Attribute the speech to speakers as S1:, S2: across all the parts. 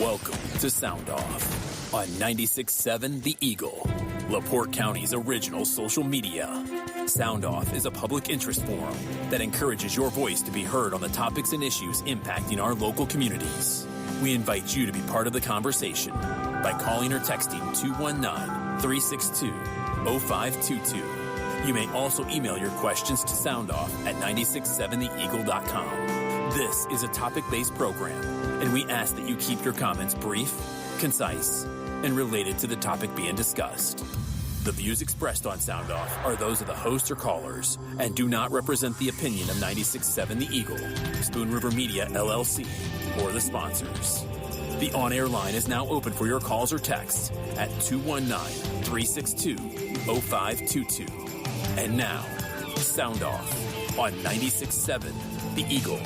S1: Welcome to Sound Off on 96.7 The Eagle, LaPorte County's original social media. Sound Off is a public interest forum that encourages your voice to be heard on the topics and issues impacting our local communities. We invite you to be part of the conversation by calling or texting 219-362-0522. You may also email your questions to soundoff@967theeagle.com. This is a topic-based program, and we ask that you keep your comments brief, concise, and related to the topic being discussed. The views expressed on Sound Off are those of the hosts or callers and do not represent the opinion of 96.7 The Eagle, Spoon River Media, LLC, or the sponsors. The on-air line is now open for your calls or texts at 219-362-0522. And now, Sound Off on 96.7 The Eagle.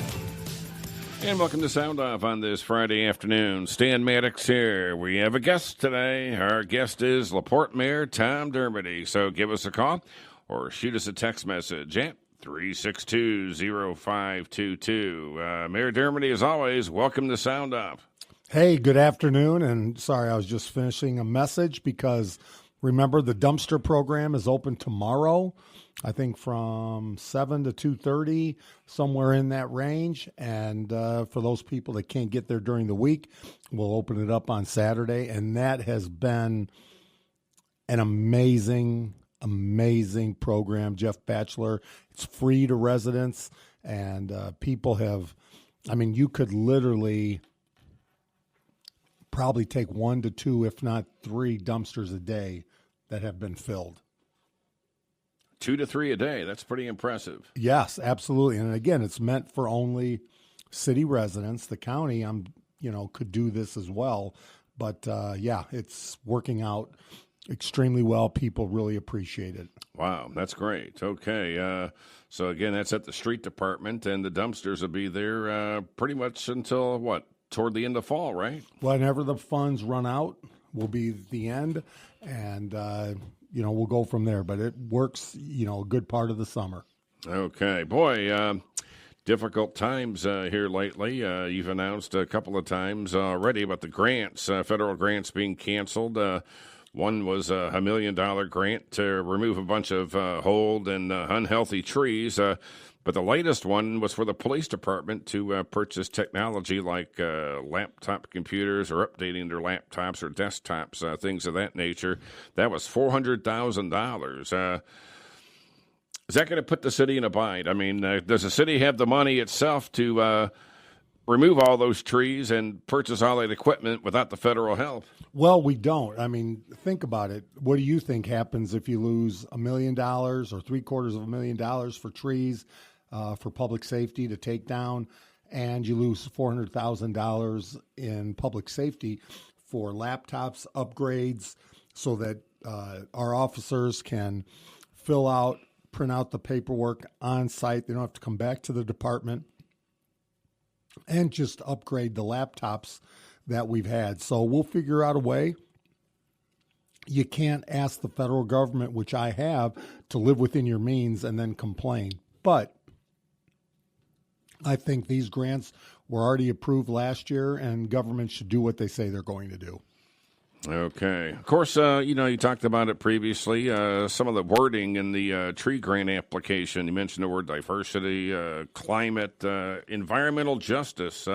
S2: And welcome to Sound Off on this Friday afternoon. Stan Maddox here. We have a guest today. Our guest is LaPorte Mayor Tom Dermody. So give us a call or shoot us a text message at 362-0522. Mayor Dermody, as always, welcome to Sound Off.
S3: Hey, good afternoon. And sorry, I was just finishing a message because remember the dumpster program is open tomorrow. I think from 7 to 2:30, somewhere in that range. And for those people that can't get there during the week, we'll open it up on Saturday. And that has been an amazing program. Jeff Batchelor, it's free to residents. And people have, you could literally probably take 1 to 2, if not 3 dumpsters a day that have been filled.
S2: 2 to 3 a day. That's pretty impressive.
S3: Yes, absolutely. And again, it's meant for only city residents. The county, could do this as well. But it's working out extremely well. People really appreciate it.
S2: Wow, that's great. Okay. So again, that's at the street department, and the dumpsters will be there pretty much until what? Toward the end of fall, right?
S3: Whenever the funds run out will be the end. And, we'll go from there, but it works, a good part of the summer.
S2: Okay. Boy, difficult times here lately. You've announced a couple of times already about the grants, federal grants being canceled. One was a $1 million grant to remove a bunch of old and unhealthy trees. But the latest one was for the police department to purchase technology like laptop computers or updating their laptops or desktops, things of that nature. That was $400,000. Is that going to put the city in a bind? Does the city have the money itself to remove all those trees and purchase all that equipment without the federal help?
S3: Well, we don't. Think about it. What do you think happens if you lose $1 million or $750,000 for trees, for public safety to take down, and you lose $400,000 in public safety for laptops, upgrades, so that our officers can print out the paperwork on site. They don't have to come back to the department, and just upgrade the laptops that we've had. So we'll figure out a way. You can't ask the federal government, which I have, to live within your means and then complain. But I think these grants were already approved last year, and government should do what they say they're going to do.
S2: Okay. Of course, you talked about it previously, some of the wording in the tree grant application. You mentioned the word diversity, climate, environmental justice,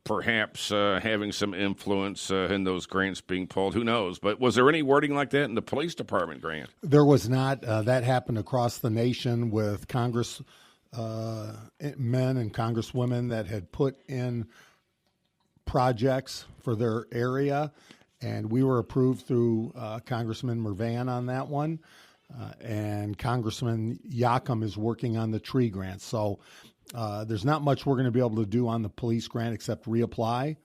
S2: perhaps having some influence in those grants being pulled. Who knows? But was there any wording like that in the police department grant?
S3: There was not. That happened across the nation with Congress men and congresswomen that had put in projects for their area, and we were approved through Congressman Mervan on that one, and Congressman Yakum is working on the tree grant. So there's not much we're going to be able to do on the police grant except reapply,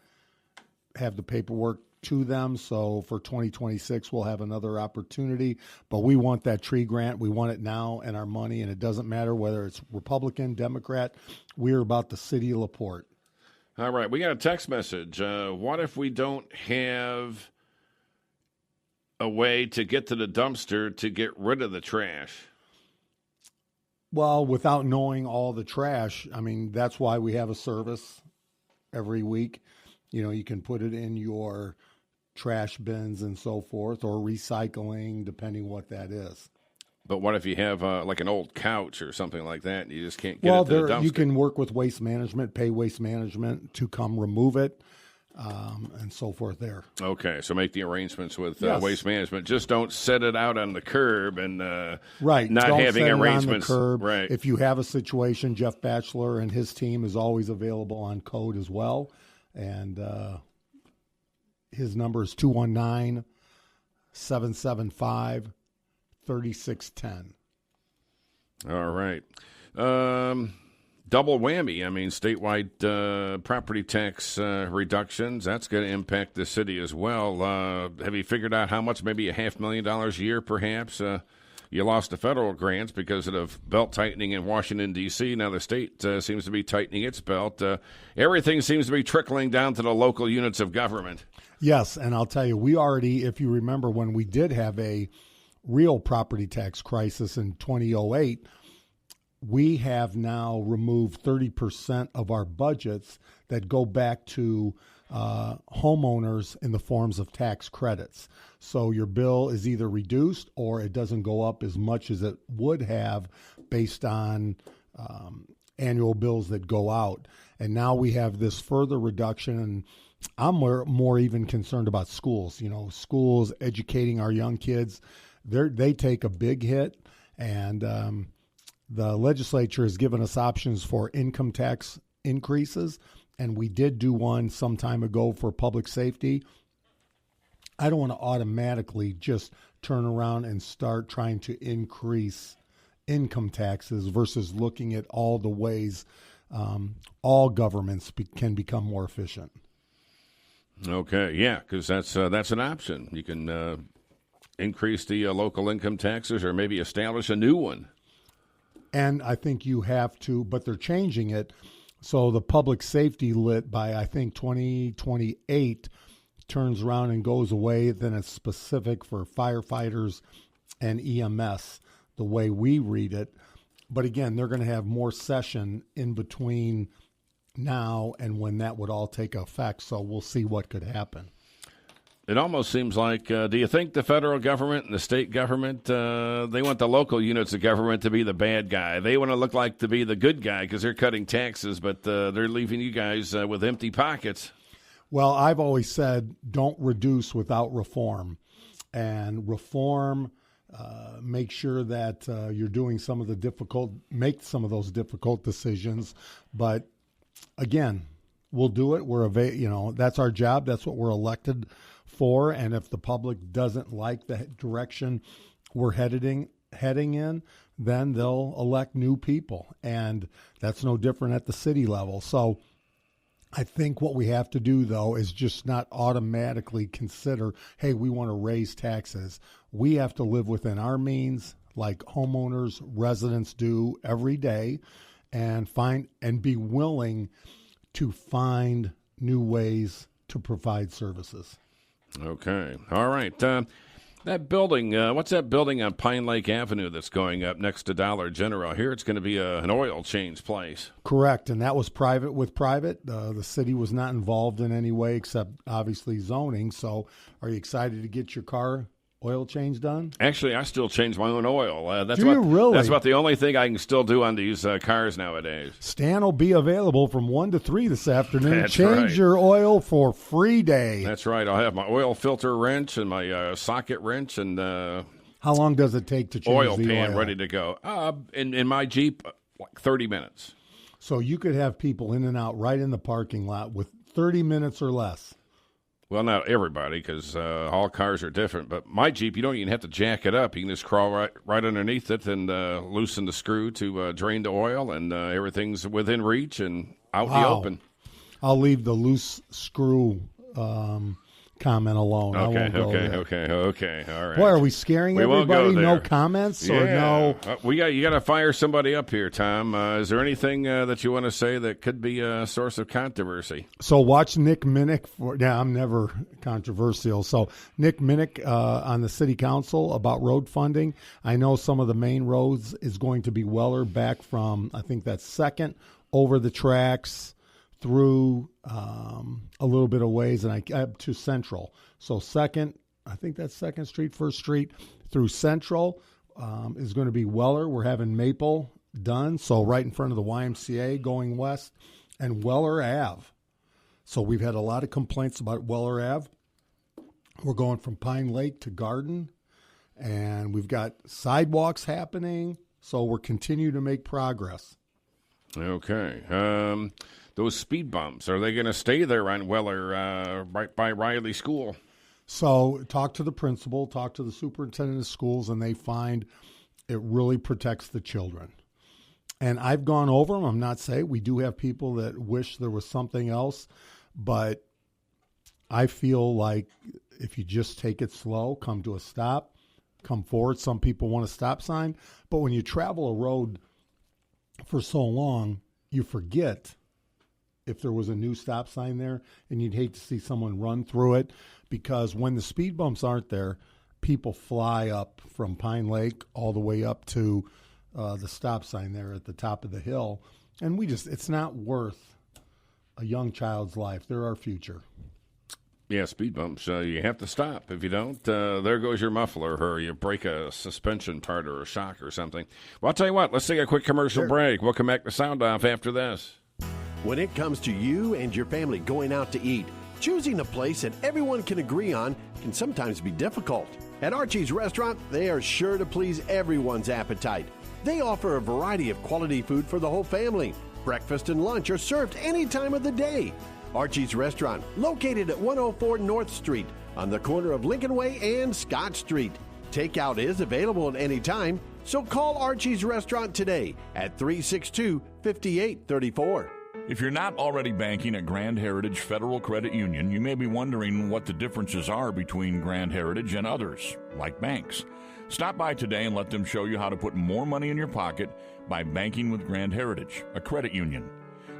S3: have the paperwork to them. So for 2026, we'll have another opportunity. But we want that tree grant. We want it now and our money, and it doesn't matter whether it's Republican, Democrat. We're about the city of LaPorte.
S2: All right, we got a text message. What if we don't have a way to get to the dumpster to get rid of the trash?
S3: Well, without knowing all the trash, that's why we have a service every week You can put it in your trash bins and so forth, or recycling, depending what that is.
S2: But what if you have like an old couch or something like that, and you just can't get it to the dumpster?
S3: You can work with Waste Management, pay Waste Management to come remove it, and so forth there.
S2: Okay, so make the arrangements with
S3: Yes.
S2: Waste Management. Just don't set it out on the curb and
S3: Right.
S2: not
S3: Don't
S2: having
S3: set it on the
S2: arrangements.
S3: curb.
S2: Right.
S3: If you have a situation, Jeff Batchelor and his team is always available on code as well. And his number is 219-775-3610.
S2: All right. Double whammy. I mean, statewide property tax reductions, that's going to impact the city as well. Have you figured out how much? Maybe $500,000 a year, perhaps? You lost the federal grants because of the belt tightening in Washington, D.C. Now the state seems to be tightening its belt. Everything seems to be trickling down to the local units of government.
S3: Yes, and I'll tell you, we already, if you remember, when we did have a real property tax crisis in 2008, we have now removed 30% of our budgets that go back to homeowners in the forms of tax credits. So your bill is either reduced or it doesn't go up as much as it would have based on annual bills that go out. And now we have this further reduction, and I'm more even concerned about schools. Schools educating our young kids, they take a big hit, and the legislature has given us options for income tax increases, and we did do one some time ago for public safety. I don't want to automatically just turn around and start trying to increase income taxes versus looking at all the ways all governments can become more efficient.
S2: Okay, yeah, because that's an option. You can increase the local income taxes or maybe establish a new one.
S3: And I think you have to, but they're changing it. So the public safety lit by, I think, 2028 turns around and goes away. Then it's specific for firefighters and EMS, the way we read it. But again, they're going to have more session in between now and when that would all take effect. So we'll see what could happen.
S2: It almost seems like, do you think the federal government and the state government, they want the local units of government to be the bad guy? They want to look like to be the good guy because they're cutting taxes, but they're leaving you guys with empty pockets.
S3: Well, I've always said don't reduce without reform. And reform, make sure that you're doing make some of those difficult decisions. But again, we'll do it. That's our job. That's what we're elected for. And if the public doesn't like the direction we're heading in, then they'll elect new people. And that's no different at the city level. So I think what we have to do, though, is just not automatically consider, hey, we want to raise taxes. We have to live within our means like homeowners, residents do every day, and be willing to find new ways to provide services.
S2: Okay. All right. That building, what's that building on Pine Lake Avenue that's going up next to Dollar General? Here it's going to be an oil change place.
S3: Correct, and that was private with private. The city was not involved in any way except obviously zoning. So are you excited to get your car oil change done?
S2: Actually, I still change my own oil.
S3: Do you really?
S2: That's about the only thing I can still do on these cars nowadays.
S3: Stan will be available from 1 to 3 this afternoon.
S2: That's
S3: Change
S2: right.
S3: your oil for free day.
S2: That's right. I'll have my oil filter wrench and my socket wrench and
S3: how long does it take to change
S2: oil
S3: the
S2: pan
S3: oil?
S2: ready to go. In my Jeep, like 30 minutes.
S3: So you could have people in and out right in the parking lot with 30 minutes or less.
S2: Well, not everybody, because all cars are different. But my Jeep, you don't even have to jack it up. You can just crawl right underneath it and loosen the screw to drain the oil, and everything's within reach and out in the open.
S3: I'll leave the loose screw comment alone. I won't go there.
S2: Okay. All right.
S3: Boy, are we scaring
S2: We won't
S3: everybody?
S2: go there.
S3: No comments or no?
S2: You got to fire somebody up here, Tom. Is there anything that you want to say that could be a source of controversy?
S3: So watch Nick Minnick I'm never controversial. So Nick Minnick on the city council about road funding. I know some of the main roads is going to be Weller back from, I think that's 2nd over the tracks through a little bit of ways, and I up to Central. So I think that's 2nd Street, 1st Street through Central is going to be Weller. We're having Maple done, so right in front of the YMCA going west, and Weller Ave. So we've had a lot of complaints about Weller Ave. We're going from Pine Lake to Garden, and we've got sidewalks happening, so we're continuing to make progress.
S2: Okay. Those speed bumps, are they going to stay there on Weller right by Riley School?
S3: So talk to the principal, talk to the superintendent of schools, and they find it really protects the children. And I've gone over them. I'm not saying we do have people that wish there was something else, but I feel like if you just take it slow, come to a stop, come forward. Some people want a stop sign, but when you travel a road for so long, you forget if there was a new stop sign there, and you'd hate to see someone run through it, because when the speed bumps aren't there, people fly up from Pine Lake all the way up to the stop sign there at the top of the hill. And it's not worth a young child's life. They're our future.
S2: Yeah, speed bumps. You have to stop. If you don't, there goes your muffler, or you break a suspension part or a shock or something. Well, I'll tell you what, let's take a quick commercial break. We'll come back to Sound Off after this.
S4: When it comes to you and your family going out to eat, choosing a place that everyone can agree on can sometimes be difficult. At Archie's Restaurant, they are sure to please everyone's appetite. They offer a variety of quality food for the whole family. Breakfast and lunch are served any time of the day. Archie's Restaurant, located at 104 North Street, on the corner of Lincoln Way and Scott Street. Takeout is available at any time, so call Archie's Restaurant today at 362-5834.
S5: If you're not already banking at Grand Heritage Federal Credit Union, you may be wondering what the differences are between Grand Heritage and others, like banks. Stop by today and let them show you how to put more money in your pocket by banking with Grand Heritage, a credit union.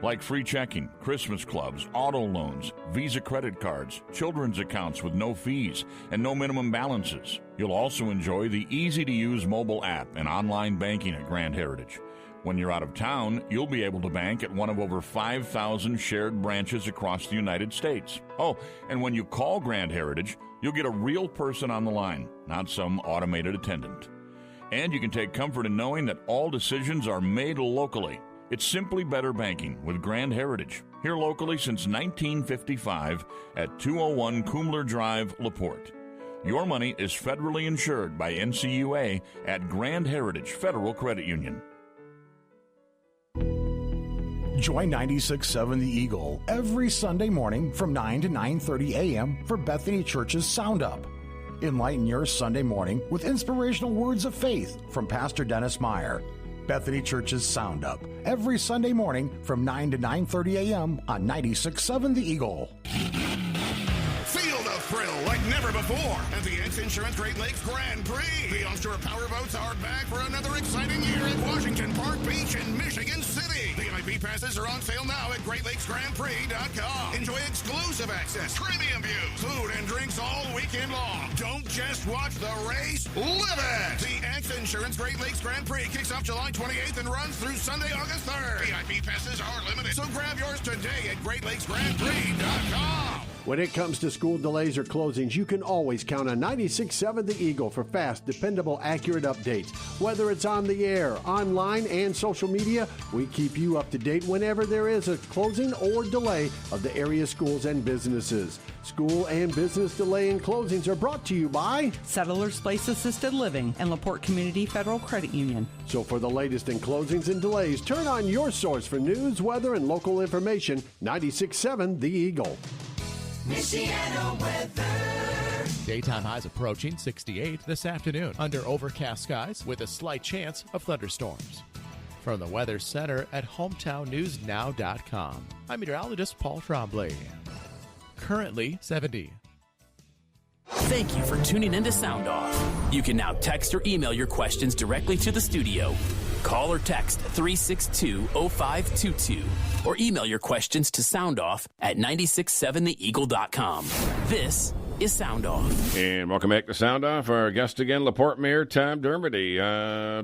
S5: Like free checking, Christmas clubs, auto loans, Visa credit cards, children's accounts with no fees and no minimum balances. You'll also enjoy the easy-to-use mobile app and online banking at Grand Heritage. When you're out of town, you'll be able to bank at one of over 5,000 shared branches across the United States. Oh, and when you call Grand Heritage, you'll get a real person on the line, not some automated attendant. And you can take comfort in knowing that all decisions are made locally. It's simply better banking with Grand Heritage, here locally since 1955 at 201 Kumler Drive, LaPorte. Your money is federally insured by NCUA at Grand Heritage Federal Credit Union.
S6: Join 96.7 The Eagle every Sunday morning from 9 to 9:30 a.m. for Bethany Church's Sound Up. Enlighten your Sunday morning with inspirational words of faith from Pastor Dennis Meyer. Bethany Church's Sound Up every Sunday morning from 9 to 9:30 a.m. on 96.7 The Eagle.
S7: Feel the thrill like never before at the X Insurance Great Lakes Grand Prix. The offshore powerboats are back for another exciting year at Washington Park Beach in Michigan City. VIP passes are on sale now at GreatLakesGrandPrix.com. Enjoy exclusive access, premium views, food and drinks all weekend long. Don't just watch the race, live it! The X Insurance Great Lakes Grand Prix kicks off July 28th and runs through Sunday, August 3rd. VIP passes are limited, so grab yours today at GreatLakesGrandPrix.com.
S4: When it comes to school delays or closings, you can always count on 96.7 The Eagle for fast, dependable, accurate updates. Whether it's on the air, online, and social media, we keep you up to date whenever there is a closing or delay of the area schools and businesses. School and business delay and closings are brought to you by
S8: Settlers Place Assisted Living and LaPorte Community Federal Credit Union.
S4: So for the latest in closings and delays, turn on your source for news, weather, and local information, 96.7 The Eagle.
S9: Michiana weather.
S10: Daytime highs approaching 68 this afternoon under overcast skies with a slight chance of thunderstorms. From the Weather Center at HometownNewsNow.com, I'm meteorologist Paul Trombley. Currently 70.
S1: Thank you for tuning in to Sound Off. You can now text or email your questions directly to the studio. Call or text 362-0522 or email your questions to soundoff@967theeagle.com. This is Sound Off.
S2: And welcome back to Sound Off. Our guest again, LaPorte Mayor Tom Dermody.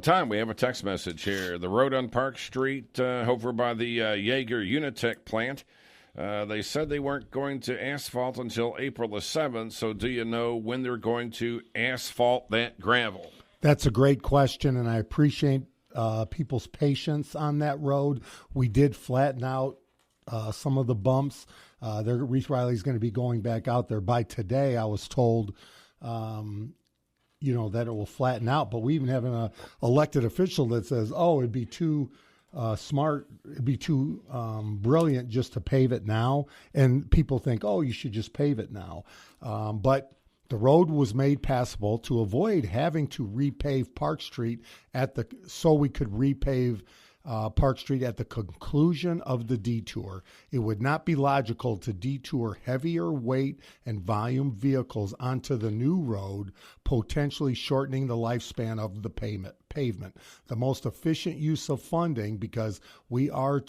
S2: Tom, we have a text message here. The road on Park Street over by the Jaeger Unitech plant They said they weren't going to asphalt until April the 7th, so do you know when they're going to asphalt that gravel?
S3: That's a great question, and I appreciate people's patience on that road. We did flatten out some of the bumps. Reese Riley's going to be going back out there. By today, I was told, that it will flatten out, but we even have an elected official that says, it'd be too smart, it'd be too brilliant just to pave it now. And people think, you should just pave it now. But the road was made passable to avoid having to repave Park Street so we could repave Park Street at the conclusion of the detour. It would not be logical to detour heavier weight and volume vehicles onto the new road, potentially shortening the lifespan of the pavement. The most efficient use of funding, because we are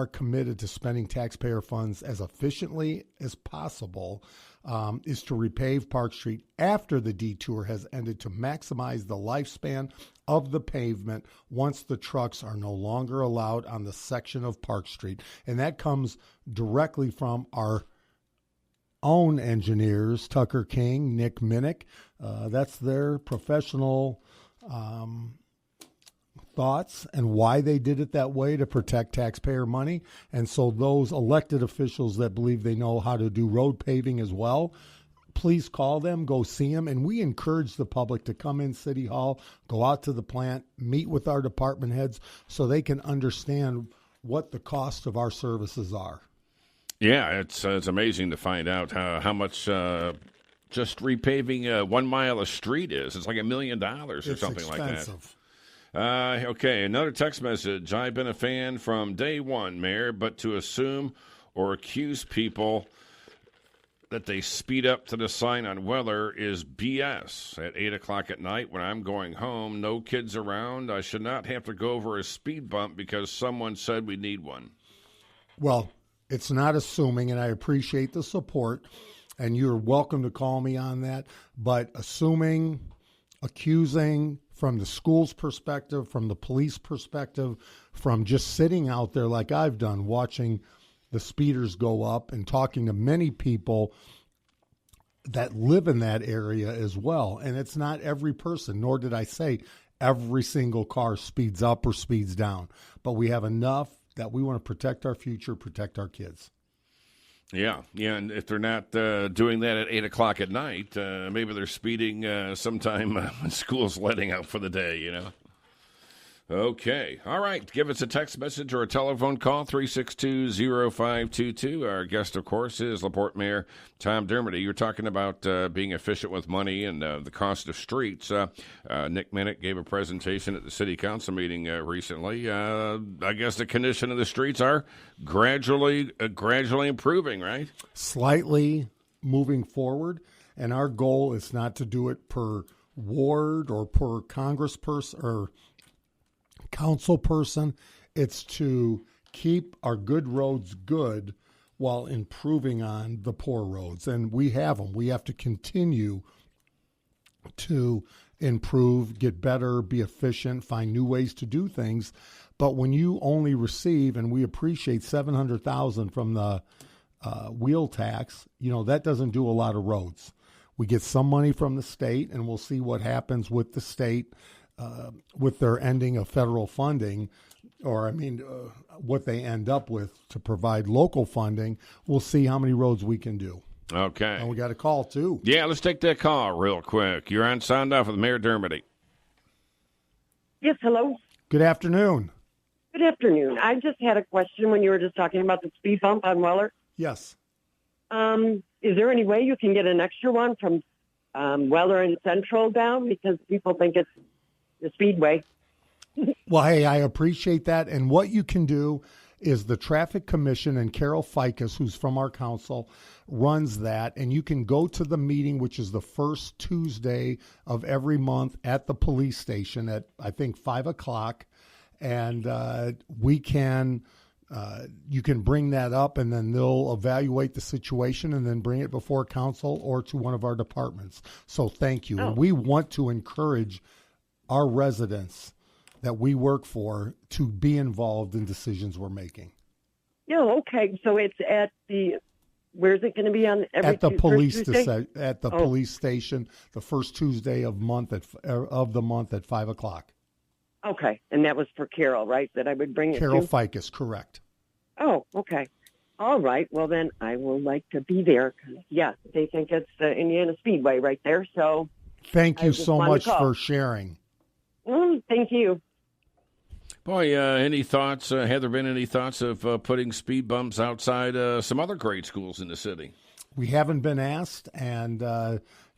S3: committed to spending taxpayer funds as efficiently as possible, is to repave Park Street after the detour has ended to maximize the lifespan of the pavement once the trucks are no longer allowed on the section of Park Street. And that comes directly from our own engineers, Tucker King, Nick Minnick. That's their professional thoughts and why they did it that way, to protect taxpayer money. And so those elected officials that believe they know how to do road paving as well, please call them, go see them. And we encourage the public to come in City Hall, go out to the plant, meet with our department heads so they can understand what the cost of our services are.
S2: Yeah, it's amazing to find out how much just repaving 1 mile of street is. It's like $1 million or something like that. Okay, another text message. I've been a fan from day one, Mayor, but to assume or accuse people that they speed up to the sign on Weller is BS. At 8 o'clock at night when I'm going home, no kids around, I should not have to go over a speed bump because someone said we need one.
S3: Well, it's not assuming, and I appreciate the support, and you're welcome to call me on that, but assuming, accusing, from the school's perspective, from the police perspective, from just sitting out there like I've done, watching the speeders go up and talking to many people that live in that area as well. And it's not every person, nor did I say every single car speeds up or speeds down. But we have enough that we want to protect our future, protect our kids.
S2: Yeah, and if they're not doing that at 8 o'clock at night, maybe they're speeding sometime when school's letting out for the day, Okay. All right. Give us a text message or a telephone call, 362-0522. Our guest, of course, is LaPorte Mayor Tom Dermody. You're talking about being efficient with money and the cost of streets. Nick Minnick gave a presentation at the city council meeting recently. I guess the condition of the streets are gradually improving, right?
S3: Slightly moving forward. And our goal is not to do it per ward or per congressperson or council person. It's to keep our good roads good while improving on the poor roads. And we have them. We have to continue to improve, get better, be efficient, find new ways to do things. But when you only receive, and we appreciate $700,000 from the wheel tax, that doesn't do a lot of roads. We get some money from the state, and we'll see what happens with the state with their ending of federal funding, or what they end up with to provide local funding. We'll see how many roads we can do.
S2: Okay.
S3: And we got a call, too.
S2: Yeah, let's take that call real quick. You're on Sound Off with Mayor Dermody.
S11: Yes, hello.
S3: Good afternoon.
S11: Good afternoon. I just had a question when you were just talking about the speed bump on Weller.
S3: Yes.
S11: Is there any way you can get an extra one from Weller and Central down? Because people think it's the Speedway.
S3: Well, hey, I appreciate that. And what you can do is the Traffic Commission, and Carol Ficus, who's from our council, runs that. And you can go to the meeting, which is the first Tuesday of every month at the police station at, I think, 5 o'clock. And you can bring that up, and then they'll evaluate the situation and then bring it before council or to one of our departments. So thank you. And we want to encourage our residents that we work for to be involved in decisions we're making.
S11: Yeah, okay. So it's at the, where's it going to be on?
S3: At the police
S11: Tuesday?
S3: police station, the first Tuesday of the month at 5:00.
S11: Okay, and that was for Carol, right? That I would bring it
S3: Carol
S11: to?
S3: Ficus, correct.
S11: Oh, okay. All right. Well, then I will like to be there. 'Cause, yeah, they think it's the Indiana Speedway right there. So
S3: thank you so much for sharing.
S11: Thank you.
S2: Boy, any thoughts? Have there been any thoughts of putting speed bumps outside some other grade schools in the city?
S3: We haven't been asked, and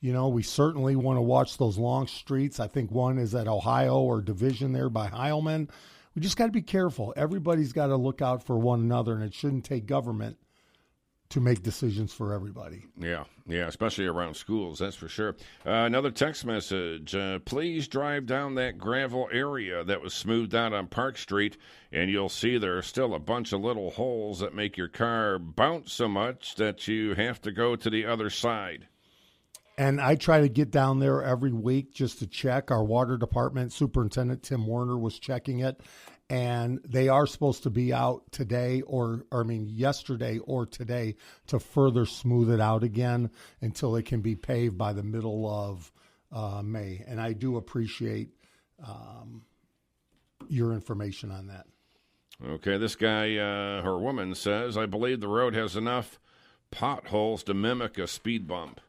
S3: we certainly want to watch those long streets. I think one is at Ohio or Division there by Heilman. We just got to be careful. Everybody's got to look out for one another, and it shouldn't take government to make decisions for everybody.
S2: Yeah, especially around schools, that's for sure. Another text message. Please drive down that gravel area that was smoothed out on Park Street, and you'll see there are still a bunch of little holes that make your car bounce so much that you have to go to the other side.
S3: And I try to get down there every week just to check. Our water department superintendent, Tim Werner, was checking it. And they are supposed to be out today yesterday or today to further smooth it out again until it can be paved by the middle of May. And I do appreciate your information on that.
S2: Okay, this guy, or woman, says, I believe the road has enough potholes to mimic a speed bump.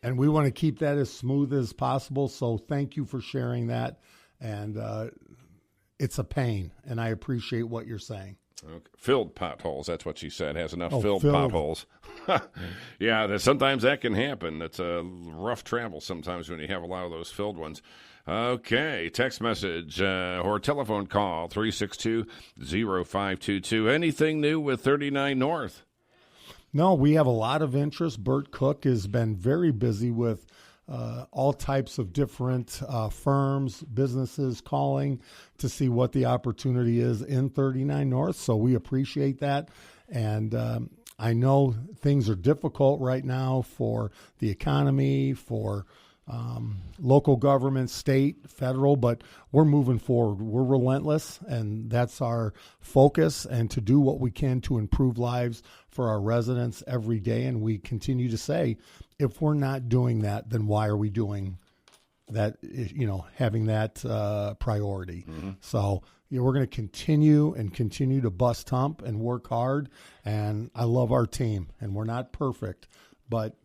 S3: And we want to keep that as smooth as possible. So thank you for sharing that. And it's a pain, and I appreciate what you're saying.
S2: Okay. Filled potholes, that's what she said, has enough filled potholes. Yeah, sometimes that can happen. It's a rough travel sometimes when you have a lot of those filled ones. Okay, text message or telephone call, 362-0522. Anything new with 39 North?
S3: No, we have a lot of interest. Bert Cook has been very busy with all types of different firms, businesses calling to see what the opportunity is in 39 North. So we appreciate that. And I know things are difficult right now for the economy, for local government, state, federal, but we're moving forward. We're relentless, and that's our focus, and to do what we can to improve lives for our residents every day. And we continue to say, if we're not doing that, then why are we doing that, having that priority? Mm-hmm. So we're going to continue to bust hump and work hard. And I love our team, and we're not perfect, but,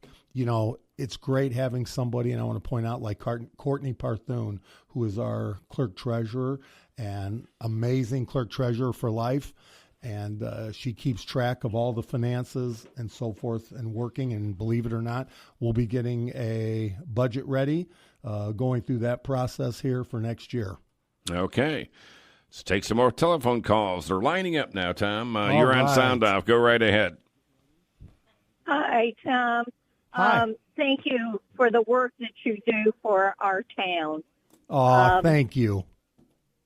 S3: it's great having somebody, and I want to point out, like Courtney Parthune, who is our clerk treasurer, and amazing clerk treasurer for life. And she keeps track of all the finances and so forth and working. And believe it or not, we'll be getting a budget ready, going through that process here for next year.
S2: Okay. Let's take some more telephone calls. They're lining up now, Tom. You're on Sound Off. Go right ahead.
S12: Hi, Tom.
S3: Hi.
S12: Thank you for the work that you do for our town.
S3: Thank you.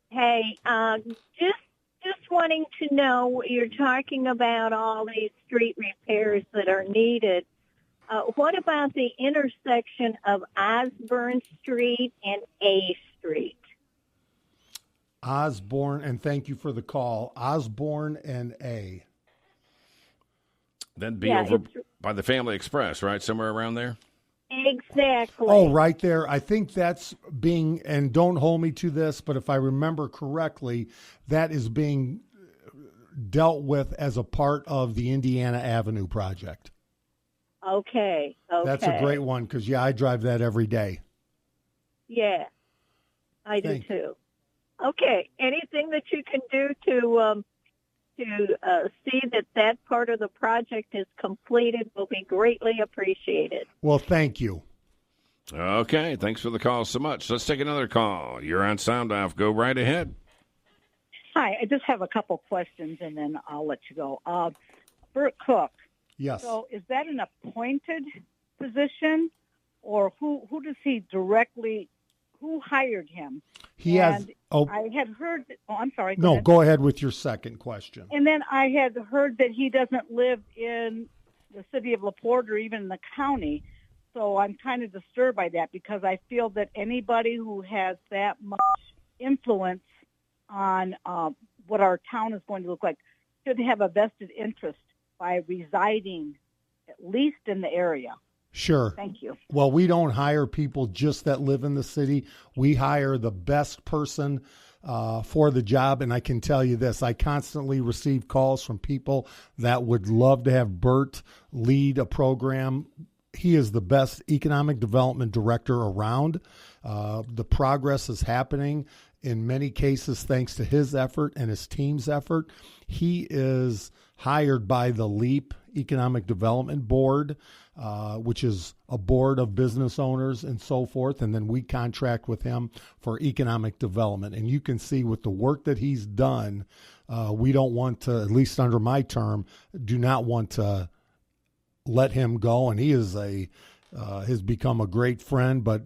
S12: Hey, just wanting to know, you're talking about all these street repairs that are needed. What about the intersection of Osborne Street and A Street?
S3: Osborne, and thank you for the call. Osborne and A.
S2: That'd be over by the Family Express, right? Somewhere around there?
S12: Exactly.
S3: Oh, right there. I think that's being, and don't hold me to this, but if I remember correctly, that is being dealt with as a part of the Indiana Avenue project.
S12: Okay.
S3: That's a great one because, I drive that every day.
S12: Yeah, I do too. Okay. Anything that you can do to see that part of the project is completed will be greatly appreciated.
S3: Well, thank you.
S2: Okay, thanks for the call so much. Let's take another call. You're on Sound Off. Go right ahead.
S13: Hi, I just have a couple questions, and then I'll let you go. Bert Cook.
S3: Yes.
S13: So is that an appointed position, or who does he directly, who hired him? I had heard, I'm sorry.
S3: Go ahead with your second question.
S13: And then I had heard that he doesn't live in the city of LaPorte or even in the county. So I'm kind of disturbed by that because I feel that anybody who has that much influence on what our town is going to look like, should have a vested interest by residing at least in the area.
S3: Sure.
S13: Thank you.
S3: Well, we don't hire people just that live in the city. We hire the best person for the job. And I can tell you this, I constantly receive calls from people that would love to have Bert lead a program. He is the best economic development director around. The progress is happening in many cases thanks to his effort and his team's effort. He is hired by the LEAP Economic Development Board, which is a board of business owners and so forth. And then we contract with him for economic development. And you can see with the work that he's done, we don't want to, at least under my term, do not want to let him go. And he is has become a great friend, but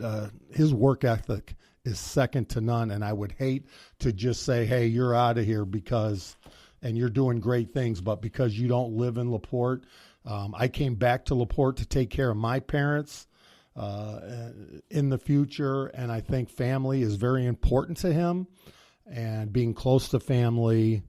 S3: his work ethic is second to none. And I would hate to just say, hey, you're out of here and you're doing great things, but because you don't live in LaPorte. I came back to LaPorte to take care of my parents in the future, and I think family is very important to him, and being close to family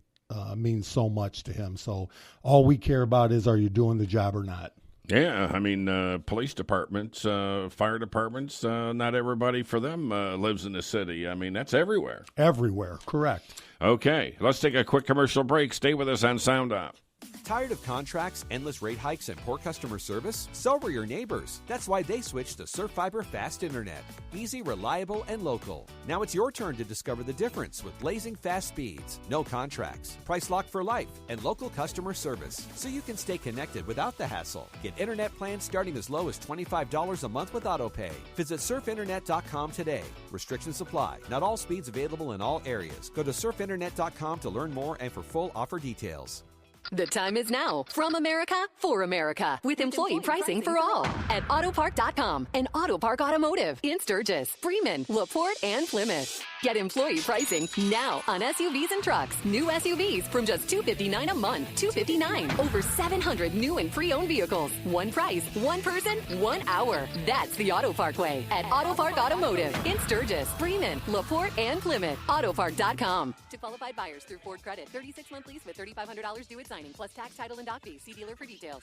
S3: means so much to him. So all we care about is, are you doing the job or not?
S2: Yeah, I mean, police departments, fire departments, not everybody for them lives in the city. I mean, that's everywhere.
S3: Everywhere, correct.
S2: Okay, let's take a quick commercial break. Stay with us on Sound Off.
S14: Tired of contracts, endless rate hikes, and poor customer service? So were your neighbors. That's why they switched to Surf Fiber Fast Internet. Easy, reliable, and local. Now it's your turn to discover the difference with blazing fast speeds, no contracts, price lock for life, and local customer service, so you can stay connected without the hassle. Get internet plans starting as low as $25 a month with AutoPay. Visit surfinternet.com today. Restrictions apply. Not all speeds available in all areas. Go to surfinternet.com to learn more and for full offer details.
S15: The time is now. From America, for America. With employee pricing for all. At Autopark.com and Autopark Automotive. In Sturgis, Freeman, LaPorte, and Plymouth. Get employee pricing now on SUVs and trucks. New SUVs from just $259 a month. $259. Over 700 new and pre-owned vehicles. One price, one person, 1 hour. That's the Autopark way. At Autopark Automotive. In Sturgis, Freeman, LaPorte, and Plymouth. Autopark.com. To qualified buyers through Ford Credit. 36-month lease with $3,500 due at signing. Plus tax, title, and doc fee. See dealer for details.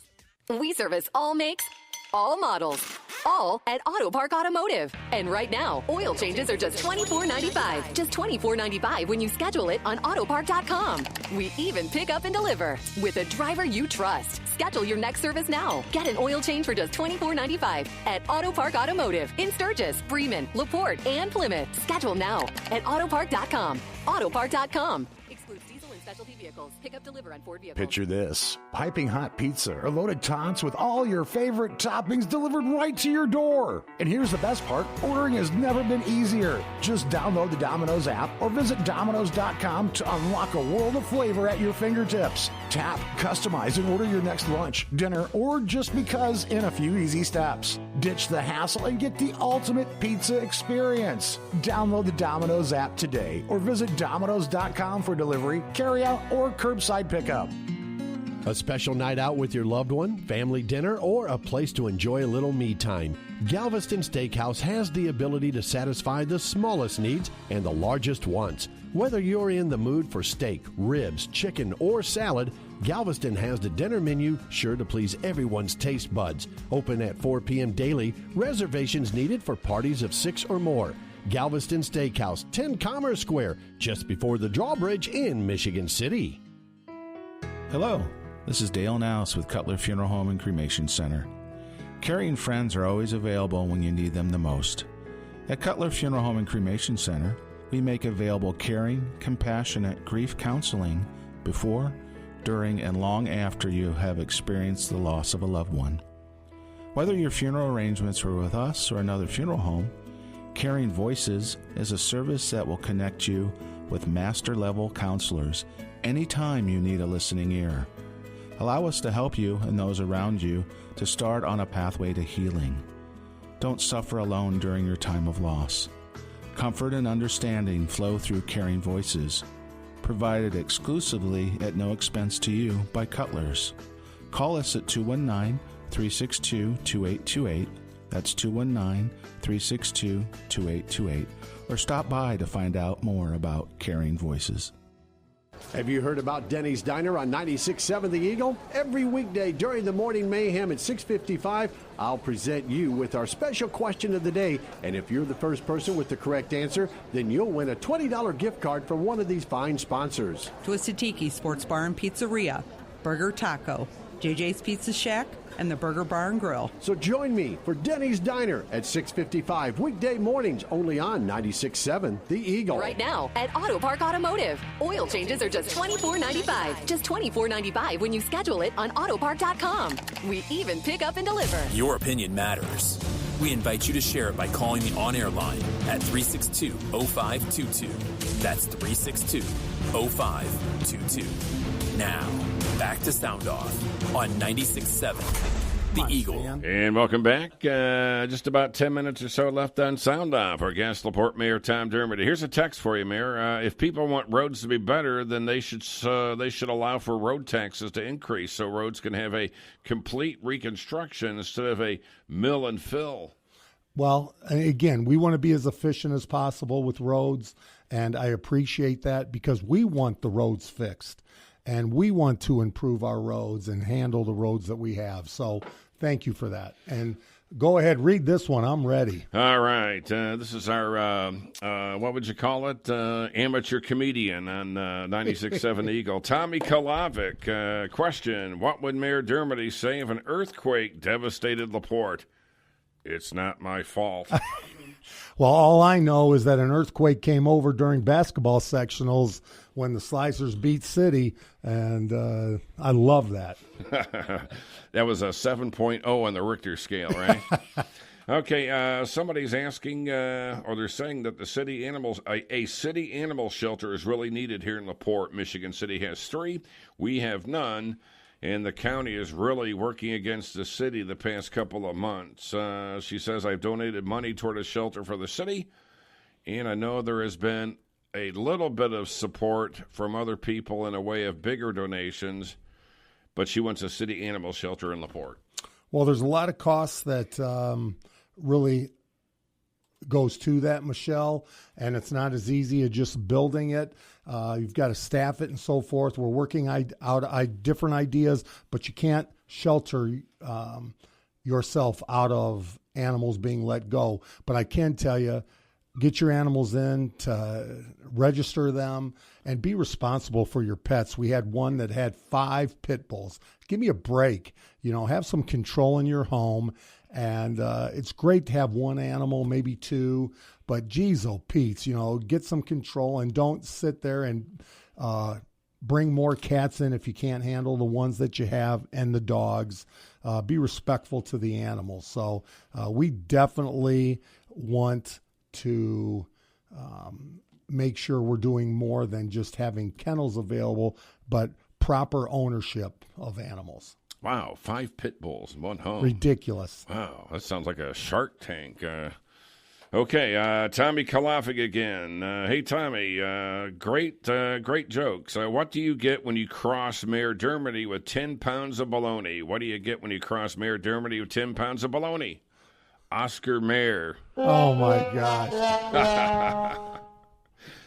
S15: We service all makes, all models, all at Autopark Automotive. And right now, oil changes are just $24.95. Just $24.95 when you schedule it on Autopark.com. We even pick up and deliver with a driver you trust. Schedule your next service now. Get an oil change for just $24.95 at Autopark Automotive in Sturgis, Freeman, LaPorte, and Plymouth. Schedule now at Autopark.com. Autopark.com. Excludes diesel and specialty vehicles. Pick up, deliver on Ford vehicles.
S6: Picture this: piping hot pizza or loaded tots with all your favorite toppings delivered right to your door. And here's the best part: ordering has never been easier. Just download the Domino's app or visit Domino's.com to unlock a world of flavor at your fingertips. Tap, customize, and order your next lunch, dinner, or just because in a few easy steps. Ditch the hassle and get the ultimate pizza experience. Download the Domino's app today or visit Domino's.com for delivery, carry-out, or curbside pickup.
S4: A special night out with your loved one, family dinner, or a place to enjoy a little me time. Galveston Steakhouse has the ability to satisfy the smallest needs and the largest wants. Whether you're in the mood for steak, ribs, chicken, or salad, Galveston has the dinner menu sure to please everyone's taste buds. Open at 4 p.m. daily. Reservations needed for parties of 6 or more. Galveston Steakhouse, 10 Commerce Square, just before the drawbridge in Michigan City.
S16: Hello, this is Dale Naus with Cutler Funeral Home and Cremation Center. Caring friends are always available when you need them the most. At Cutler Funeral Home and Cremation Center, we make available caring, compassionate grief counseling before, during, and long after you have experienced the loss of a loved one. Whether your funeral arrangements were with us or another funeral home, Caring Voices is a service that will connect you with master-level counselors anytime you need a listening ear. Allow us to help you and those around you to start on a pathway to healing. Don't suffer alone during your time of loss. Comfort and understanding flow through Caring Voices, provided exclusively at no expense to you by Cutlers. Call us at 219-362-2828. That's 219-362-2828. Or stop by to find out more about Caring Voices.
S4: Have you heard about Denny's Diner on 96.7 The Eagle? Every weekday during the morning mayhem at 6:55, I'll present you with our special question of the day. And if you're the first person with the correct answer, then you'll win a $20 gift card from one of these fine sponsors.
S8: Twisted Tiki Sports Bar and Pizzeria, Burger Taco, JJ's Pizza Shack, and the Burger Bar and Grill.
S4: So join me for Denny's Diner at 6:55 weekday mornings only on 96.7 The Eagle.
S15: Right now at Auto Park Automotive. Oil changes are just $24.95. Just $24.95 when you schedule it on autopark.com. We even pick up and deliver.
S1: Your opinion matters. We invite you to share it by calling the on-air line at 362-0522. That's 362-0522. Now, back to Sound Off on 96.7 The Eagle.
S2: And welcome back. Just about 10 minutes or so left on Sound Off. Our guest, LaPorte Mayor Tom Dermody. Here's a text for you, Mayor. If people want roads to be better, then they should allow for road taxes to increase so roads can have a complete reconstruction instead of a mill and fill.
S3: Well, again, we want to be as efficient as possible with roads, and I appreciate that because we want the roads fixed. And we want to improve our roads and handle the roads that we have. So thank you for that. And go ahead, read this one. I'm ready.
S2: All right. This is our, what would you call it? Amateur comedian on 96.7 The Eagle. Tommy Kalavic. Question. What would Mayor Dermody say if an earthquake devastated LaPorte? It's not my fault.
S3: Well, all I know is that an earthquake came over during basketball sectionals when the Slicers beat City, and I love that.
S2: That was a 7.0 on the Richter scale, right? Okay, somebody's asking, or they're saying that the city animals, a city animal shelter is really needed here in LaPorte. Michigan City has 3. We have none. And the county is really working against the city the past couple of months. She says, I've donated money toward a shelter for the city, and I know there has been a little bit of support from other people in a way of bigger donations, but she wants a city animal shelter in LaPorte.
S3: Well, there's a lot of costs that really goes to that, Michelle, and it's not as easy as just building it. You've got to staff it and so forth. We're working out different ideas, but you can't shelter yourself out of animals being let go. But I can tell you, get your animals in, to register them, and be responsible for your pets. We had one that had 5 pit bulls. Give me a break. Have some control in your home. And it's great to have one animal, maybe 2, but geez, oh, Pete's, get some control and don't sit there and bring more cats in if you can't handle the ones that you have and the dogs. Be respectful to the animals. So we definitely want to make sure we're doing more than just having kennels available, but proper ownership of animals.
S2: Wow, 5 pit bulls in one home.
S3: Ridiculous.
S2: Wow, that sounds like a Shark Tank. Okay, Tommy Kalafic again. Hey, Tommy, great jokes. What do you get when you cross Mayor Dermody with 10 pounds of bologna? What do you get when you cross Mayor Dermody with 10 pounds of bologna? Oscar Mayer.
S3: Oh, my gosh.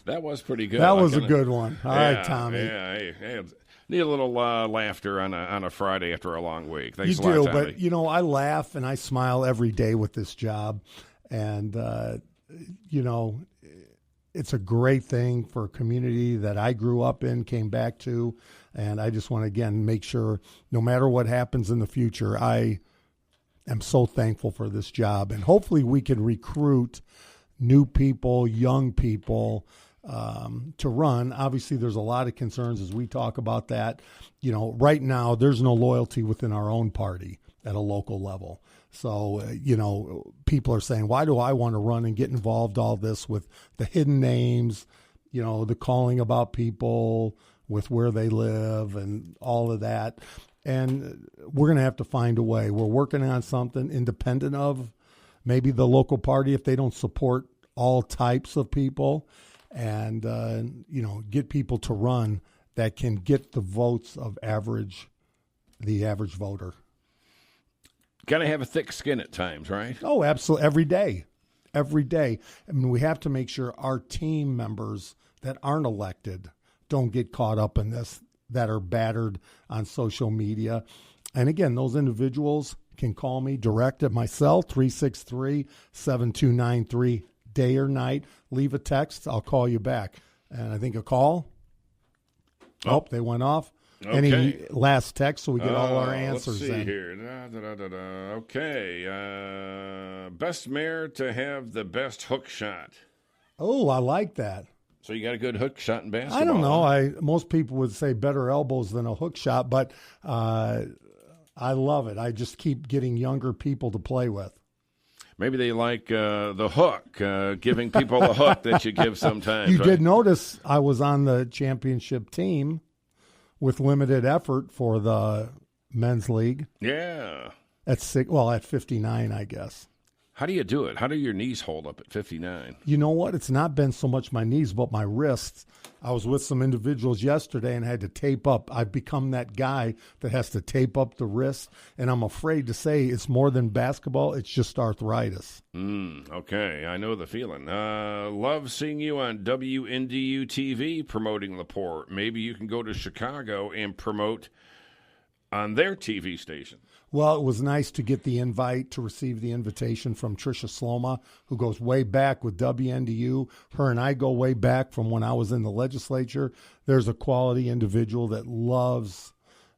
S2: That was pretty good.
S3: That was a good one. All right, Tommy.
S2: Yeah, hey, need a little laughter on a Friday after a long week. Thanks
S3: a lot,
S2: Tommy.
S3: But, I laugh and I smile every day with this job. And, it's a great thing for a community that I grew up in, came back to. And I just want to, again, make sure no matter what happens in the future, I am so thankful for this job. And hopefully we can recruit new people, young people, to run. Obviously, there's a lot of concerns as we talk about that. Right now, there's no loyalty within our own party at a local level. So, people are saying, why do I want to run and get involved all this with the hidden names, the calling about people with where they live and all of that. And we're going to have to find a way. We're working on something independent of maybe the local party if they don't support all types of people. And, get people to run that can get the votes of the average voter.
S2: Got to have a thick skin at times, right?
S3: Oh, absolutely. Every day. I mean, we have to make sure our team members that aren't elected don't get caught up in this, that are battered on social media. And again, those individuals can call me direct at my cell, 363-7293, day or night. Leave a text. I'll call you back. And I think a call. Oh, they went off.
S2: Okay.
S3: Any last text so we get all our answers
S2: let's see
S3: in.
S2: here. Okay. Best mare to have the best hook shot.
S3: Oh, I like that.
S2: So you got a good hook shot in basketball.
S3: I don't know. Most people would say better elbows than a hook shot, but I love it. I just keep getting younger people to play with.
S2: Maybe they like the hook, giving people the hook that you give sometimes.
S3: You
S2: right?
S3: did notice I was on the championship team with limited effort for the men's league.
S2: Yeah.
S3: At 59, I guess.
S2: How do you do it? How do your knees hold up at 59?
S3: You know what? It's not been so much my knees, but my wrists. I was with some individuals yesterday and had to tape up. I've become that guy that has to tape up the wrist, and I'm afraid to say it's more than basketball. It's just arthritis.
S2: Okay, I know the feeling. Love seeing you on WNDU TV promoting LaPorte. Maybe you can go to Chicago and promote on their TV station.
S3: Well, it was nice to get the invite, to receive the invitation from Tricia Sloma, who goes way back with WNDU. Her and I go way back from when I was in the legislature. There's a quality individual that loves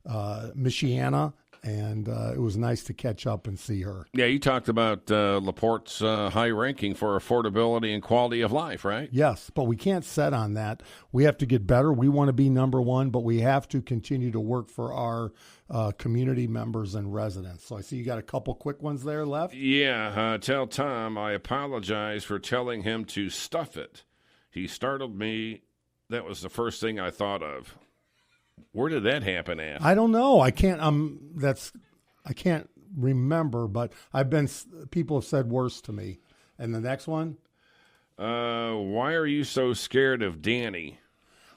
S3: Michiana, and it was nice to catch up and see her.
S2: Yeah, you talked about LaPorte's high ranking for affordability and quality of life, right?
S3: Yes, but we can't set on that. We have to get better. We want to be number one, but we have to continue to work for our community members and residents. So I see you got a couple quick ones there left.
S2: Yeah, tell Tom I apologize for telling him to stuff it. He startled me. That was the first thing I thought of. Where did that happen at?
S3: I don't know. I can't remember, but people have said worse to me. And the next one?
S2: Why are you so scared of Danny?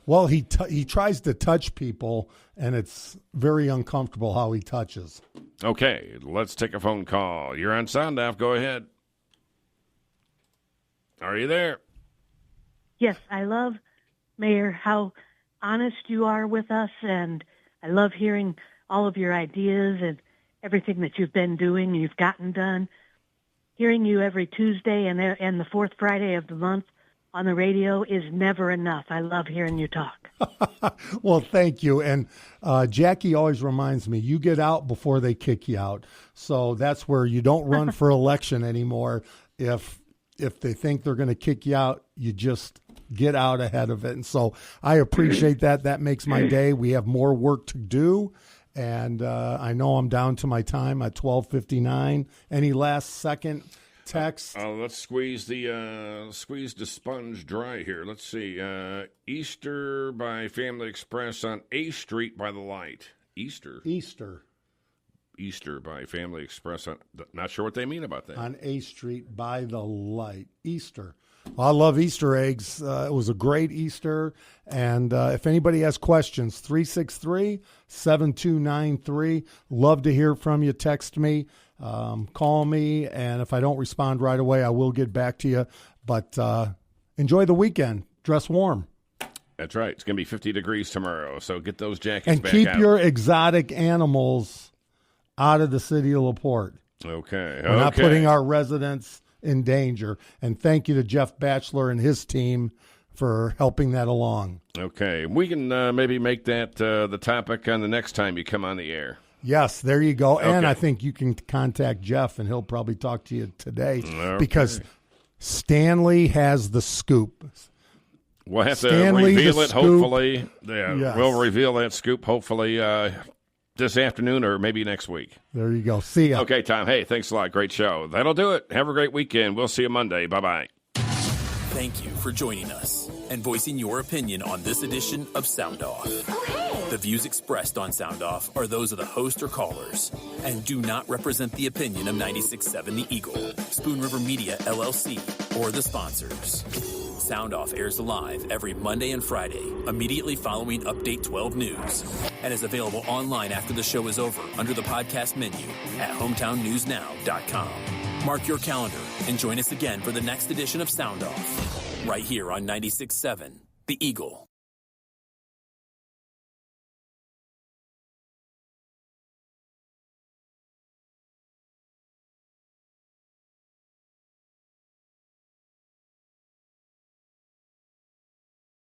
S3: Well, he tries to touch people, and it's very uncomfortable how he touches.
S2: Okay, let's take a phone call. You're on Sound Off. Go ahead. Are you there?
S17: Yes, I love, Mayor, how honest you are with us, and I love hearing all of your ideas and everything that you've been doing, you've gotten done. Hearing you every Tuesday and the fourth Friday of the month on the radio is never enough. I love hearing you talk.
S3: Well, thank you. And Jackie always reminds me, you get out before they kick you out. So that's where you don't run for election anymore. If they think they're going to kick you out, you just get out ahead of it. And so I appreciate that. That makes my day. We have more work to do. And I know I'm down to my time at 12:59. Any last second text?
S2: Let's squeeze the sponge dry here. Let's see. Easter by Family Express on A Street by the light. Easter by Family Express. Not sure what they mean about that.
S3: On A Street by the light. Easter. Well, I love Easter eggs. It was a great Easter. And if anybody has questions, 363-7293. Love to hear from you. Text me. Call me. And if I don't respond right away, I will get back to you. But enjoy the weekend. Dress warm.
S2: That's right. It's going to be 50 degrees tomorrow. So get those jackets back out.
S3: And keep your exotic animals out of the city of LaPorte.
S2: Okay.
S3: We're not putting our residents in danger. And thank you to Jeff Batchelor and his team for helping that along.
S2: Okay. We can maybe make that the topic on the next time you come on the air.
S3: Yes, there you go.
S2: Okay.
S3: And I think you can contact Jeff, and he'll probably talk to you today because Stanley has the scoop.
S2: We'll have
S3: Stanley,
S2: to reveal it,
S3: scoop.
S2: Hopefully. Yeah,
S3: Yes.
S2: We'll reveal that scoop, hopefully, this afternoon or maybe next week.
S3: There you go. See ya.
S2: Okay, Tom. Hey, thanks a lot. Great show. That'll do it. Have a great weekend. We'll see you Monday. Bye-bye.
S1: Thank you for joining us and voicing your opinion on this edition of Sound Off. The views expressed on Sound Off are those of the host or callers and do not represent the opinion of 96.7 The Eagle, Spoon River Media, LLC, or the sponsors. Sound Off airs live every Monday and Friday, immediately following Update 12 News, and is available online after the show is over under the podcast menu at hometownnewsnow.com. Mark your calendar and join us again for the next edition of Sound Off, right here on 96.7 The Eagle.